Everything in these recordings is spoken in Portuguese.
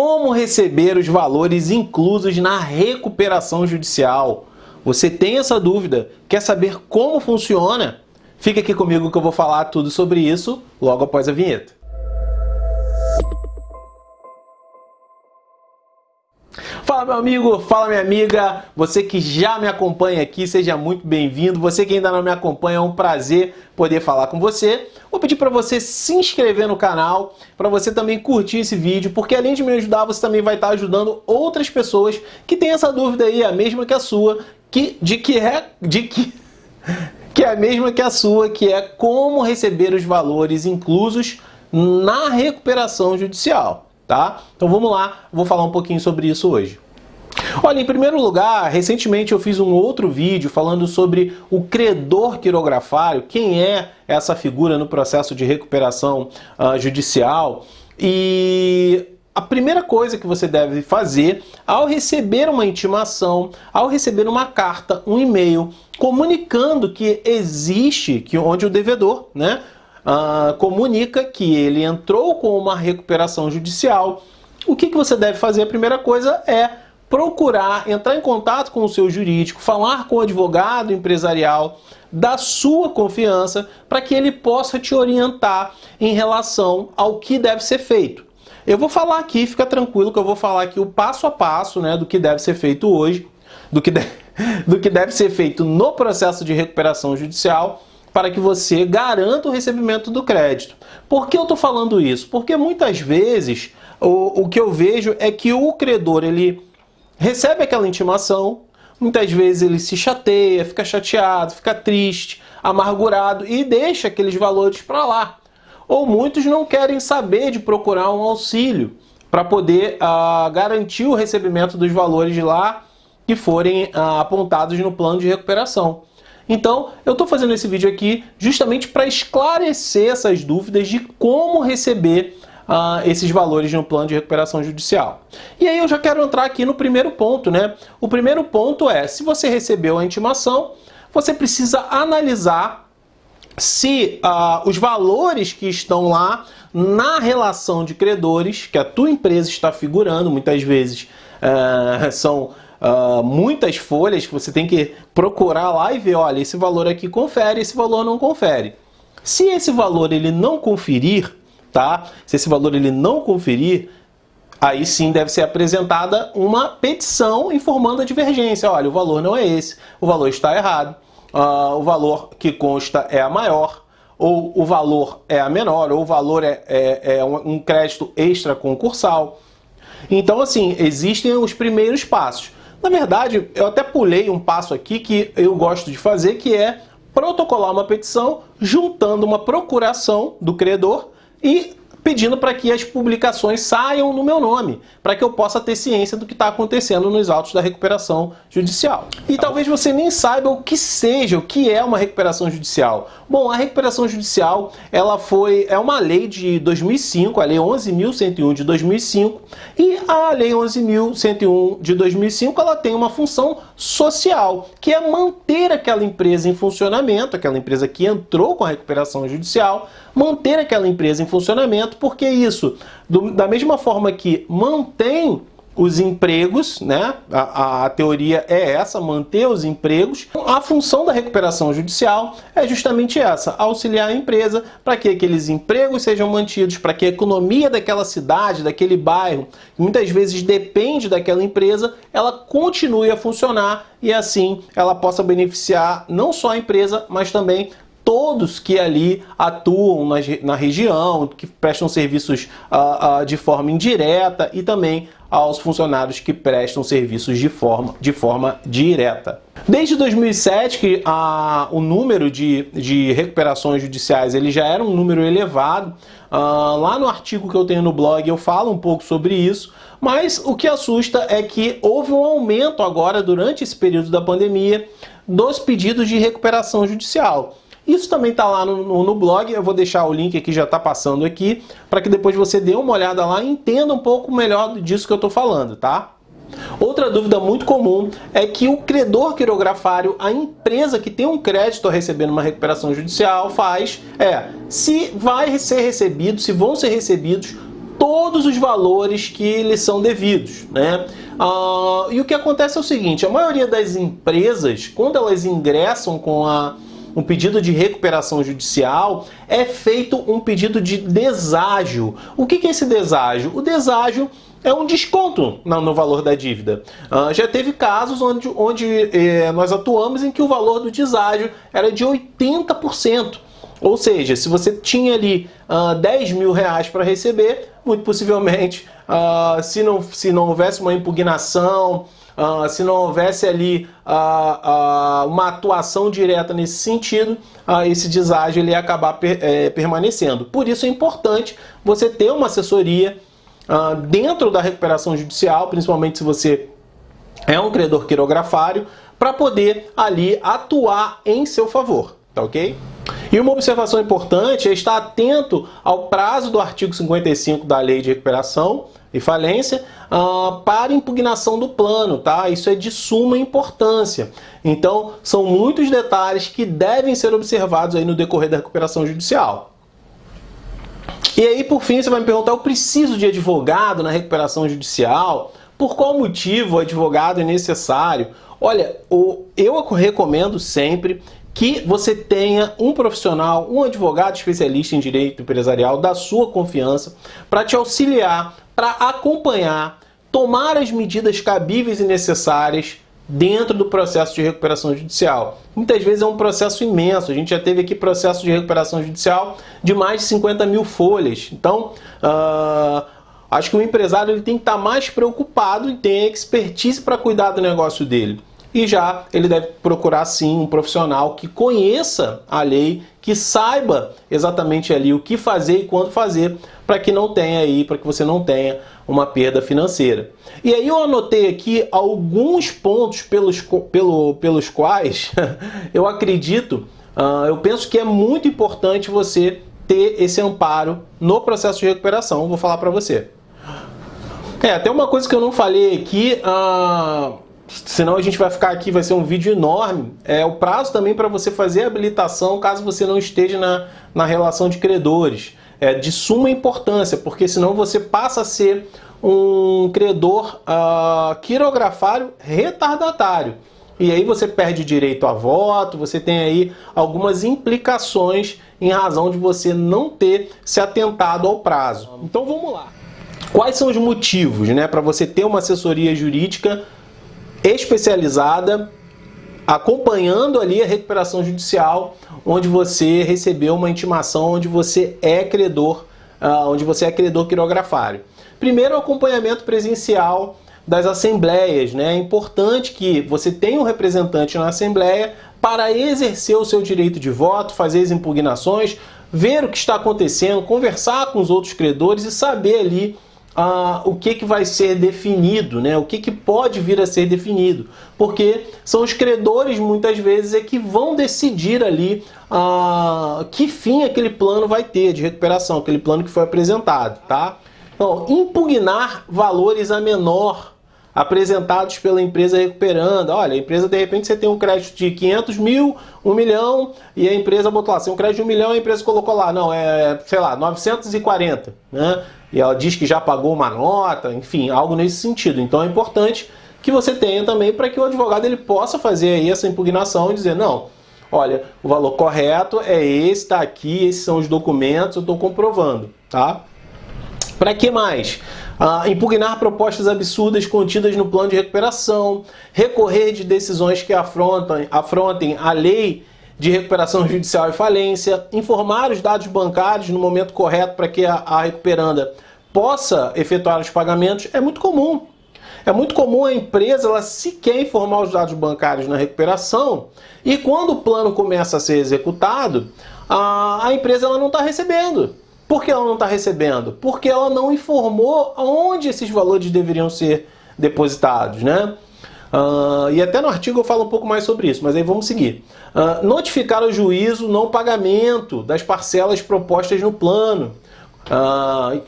Como receber os valores inclusos na recuperação judicial? Você tem essa dúvida? Quer saber como funciona? Fica aqui comigo que eu vou falar tudo sobre isso logo após a vinheta. Fala meu amigo, fala minha amiga, você que já me acompanha aqui, seja muito bem-vindo. Você que ainda não me acompanha, é um prazer poder falar com você. Vou pedir para você se inscrever no canal, para você também curtir esse vídeo, porque além de me ajudar, você também vai estar ajudando outras pessoas que têm essa dúvida aí, a mesma que a sua, que é a mesma que a sua, que é como receber os valores inclusos na recuperação judicial. Tá? Então vamos lá, vou falar um pouquinho sobre isso hoje. Olha, em primeiro lugar, recentemente eu fiz um outro vídeo falando sobre o credor quirografário, quem é essa figura no processo de recuperação judicial. E a primeira coisa que você deve fazer ao receber uma intimação, ao receber uma carta, um e-mail, comunicando que existe, onde o devedor, né, comunica que ele entrou com uma recuperação judicial, o que você deve fazer? A primeira coisa é procurar entrar em contato com o seu jurídico, falar com o advogado empresarial da sua confiança, para que ele possa te orientar em relação ao que deve ser feito. Eu vou falar aqui, fica tranquilo que eu vou falar aqui o passo a passo, né, do que deve ser feito hoje, do que deve ser feito no processo de recuperação judicial, para que você garanta o recebimento do crédito. Por que eu estou falando isso? Porque muitas vezes o que eu vejo é que o credor ele recebe aquela intimação, muitas vezes ele se chateia, fica chateado, fica triste, amargurado e deixa aqueles valores para lá. Ou muitos não querem saber de procurar um auxílio para poder garantir o recebimento dos valores lá que forem apontados no plano de recuperação. Então, eu estou fazendo esse vídeo aqui justamente para esclarecer essas dúvidas de como receber esses valores no plano de recuperação judicial. E aí eu já quero entrar aqui no primeiro ponto, né? O primeiro ponto é, se você recebeu a intimação, você precisa analisar se os valores que estão lá na relação de credores, que a tua empresa está figurando, muitas vezes são muitas folhas que você tem que procurar lá e ver, olha, esse valor aqui confere, esse valor não confere. Se esse valor ele não conferir, tá? Se esse valor ele não conferir, aí sim deve ser apresentada uma petição informando a divergência. Olha, o valor não é esse, o valor está errado, o valor que consta é a maior, ou o valor é a menor, ou o valor é um crédito extra concursal. Então, assim, existem os primeiros passos. Na verdade, eu até pulei um passo aqui que eu gosto de fazer, que é protocolar uma petição juntando uma procuração do credor e pedindo para que as publicações saiam no meu nome, para que eu possa ter ciência do que está acontecendo nos autos da recuperação judicial. E talvez você nem saiba o que é uma recuperação judicial. Bom, a recuperação judicial é uma lei de 2005, a lei 11.101 de 2005, e a lei 11.101 de 2005 ela tem uma função social, que é manter aquela empresa em funcionamento, aquela empresa que entrou com a recuperação judicial, manter aquela empresa em funcionamento, porque isso, da mesma forma que mantém os empregos, né? A teoria é essa, manter os empregos. A função da recuperação judicial é justamente essa, auxiliar a empresa para que aqueles empregos sejam mantidos, para que a economia daquela cidade, daquele bairro, que muitas vezes depende daquela empresa, ela continue a funcionar e assim ela possa beneficiar não só a empresa, mas também todos que ali atuam na região, que prestam serviços de forma indireta e também aos funcionários que prestam serviços de forma direta. Desde 2007 que o número de recuperações judiciais ele já era um número elevado. Lá no artigo que eu tenho no blog eu falo um pouco sobre isso, mas o que assusta é que houve um aumento agora durante esse período da pandemia dos pedidos de recuperação judicial. Isso também está lá no blog, eu vou deixar o link aqui, já está passando aqui, para que depois você dê uma olhada lá e entenda um pouco melhor disso que eu estou falando, tá? Outra dúvida muito comum é que o credor quirografário, a empresa que tem um crédito a receber numa recuperação judicial, se vai ser recebido, se vão ser recebidos todos os valores que lhes são devidos, né? E o que acontece é o seguinte, a maioria das empresas, quando elas ingressam com um pedido de recuperação judicial, é feito um pedido de deságio. O que é esse deságio? O deságio é um desconto no valor da dívida. Já teve casos onde nós atuamos em que o valor do deságio era de 80%. Ou seja, se você tinha ali 10 mil reais para receber, muito possivelmente, se não houvesse uma impugnação, se não houvesse ali uma atuação direta nesse sentido, esse deságio ele ia acabar permanecendo. Por isso é importante você ter uma assessoria dentro da recuperação judicial, principalmente se você é um credor quirografário, para poder ali atuar em seu favor, tá ok? E uma observação importante é estar atento ao prazo do artigo 55 da Lei de Recuperação e Falência para impugnação do plano, tá? Isso é de suma importância. Então, são muitos detalhes que devem ser observados aí no decorrer da recuperação judicial. E aí, por fim, você vai me perguntar, eu preciso de advogado na recuperação judicial? Por qual motivo o advogado é necessário? Olha, eu recomendo sempre que você tenha um profissional, um advogado especialista em direito empresarial da sua confiança para te auxiliar, para acompanhar, tomar as medidas cabíveis e necessárias dentro do processo de recuperação judicial. Muitas vezes é um processo imenso, a gente já teve aqui processo de recuperação judicial de mais de 50 mil folhas. Então, acho que o empresário ele tem que estar mais preocupado e tem expertise para cuidar do negócio dele. E já ele deve procurar sim um profissional que conheça a lei, que saiba exatamente ali o que fazer e quando fazer, para que você não tenha uma perda financeira. E aí eu anotei aqui alguns pontos pelos quais eu acredito, eu penso que é muito importante você ter esse amparo no processo de recuperação. Vou falar para você. Até uma coisa que eu não falei aqui, senão a gente vai ficar aqui, vai ser um vídeo enorme, é o prazo também para você fazer a habilitação caso você não esteja na relação de credores. É de suma importância, porque senão você passa a ser um credor quirografário retardatário. E aí você perde direito a voto, você tem aí algumas implicações em razão de você não ter se atentado ao prazo. Então vamos lá. Quais são os motivos, né, para você ter uma assessoria jurídica especializada, acompanhando ali a recuperação judicial, onde você recebeu uma intimação, onde você é credor quirografário? Primeiro, o acompanhamento presencial das assembleias, né? É importante que você tenha um representante na assembleia para exercer o seu direito de voto, fazer as impugnações, ver o que está acontecendo, conversar com os outros credores e saber ali o que vai ser definido, né? O que pode vir a ser definido, porque são os credores muitas vezes que vão decidir ali que fim aquele plano vai ter de recuperação, aquele plano que foi apresentado, tá? Então, impugnar valores a menor apresentados pela empresa recuperando. Olha, a empresa, de repente, você tem um crédito de 500 mil, 1 milhão, e a empresa botou lá, se um crédito de 1 milhão, a empresa colocou lá, não, sei lá, 940, né? E ela diz que já pagou uma nota, enfim, algo nesse sentido. Então é importante que você tenha também para que o advogado ele possa fazer aí essa impugnação e dizer, não, olha, o valor correto é esse, está aqui, esses são os documentos, eu estou comprovando, tá? Para que mais? Impugnar propostas absurdas contidas no plano de recuperação, recorrer de decisões que afrontem a lei de recuperação judicial e falência, informar os dados bancários no momento correto para que a recuperanda possa efetuar os pagamentos. É muito comum. É muito comum a empresa ela sequer informar os dados bancários na recuperação e quando o plano começa a ser executado, a empresa ela não está recebendo. Por que ela não está recebendo? Porque ela não informou onde esses valores deveriam ser depositados, né? E até no artigo eu falo um pouco mais sobre isso, mas aí vamos seguir. Notificar ao juízo o não pagamento das parcelas propostas no plano.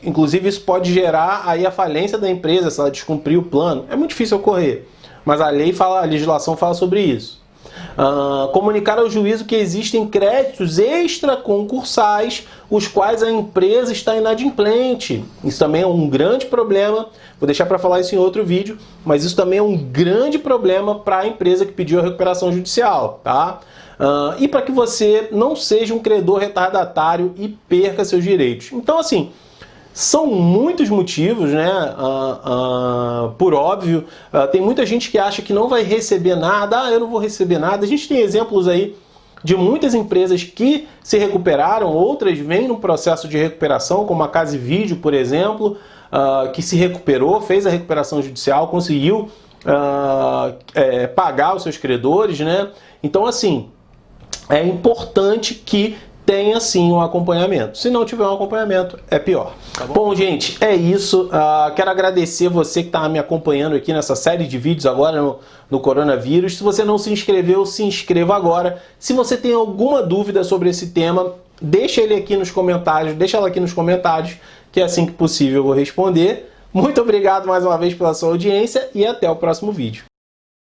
Inclusive isso pode gerar aí a falência da empresa se ela descumprir o plano. É muito difícil ocorrer, mas a legislação fala sobre isso. Comunicar ao juízo que existem créditos extraconcursais, os quais a empresa está inadimplente. Isso também é um grande problema. Vou deixar para falar isso em outro vídeo, mas isso também é um grande problema para a empresa que pediu a recuperação judicial, tá? E para que você não seja um credor retardatário e perca seus direitos. Então, assim, são muitos motivos, né? Por óbvio, tem muita gente que acha que não vai receber nada. Eu não vou receber nada. A gente tem exemplos aí de muitas empresas que se recuperaram, outras vêm no processo de recuperação, como a Case Video, por exemplo, que se recuperou, fez a recuperação judicial, conseguiu pagar os seus credores, né? Então, assim, é importante que tenha sim um acompanhamento. Se não tiver um acompanhamento, é pior. Tá bom? Bom, gente, é isso. Quero agradecer você que está me acompanhando aqui nessa série de vídeos agora no coronavírus. Se você não se inscreveu, se inscreva agora. Se você tem alguma dúvida sobre esse tema, deixa ela aqui nos comentários, que assim que possível eu vou responder. Muito obrigado mais uma vez pela sua audiência e até o próximo vídeo.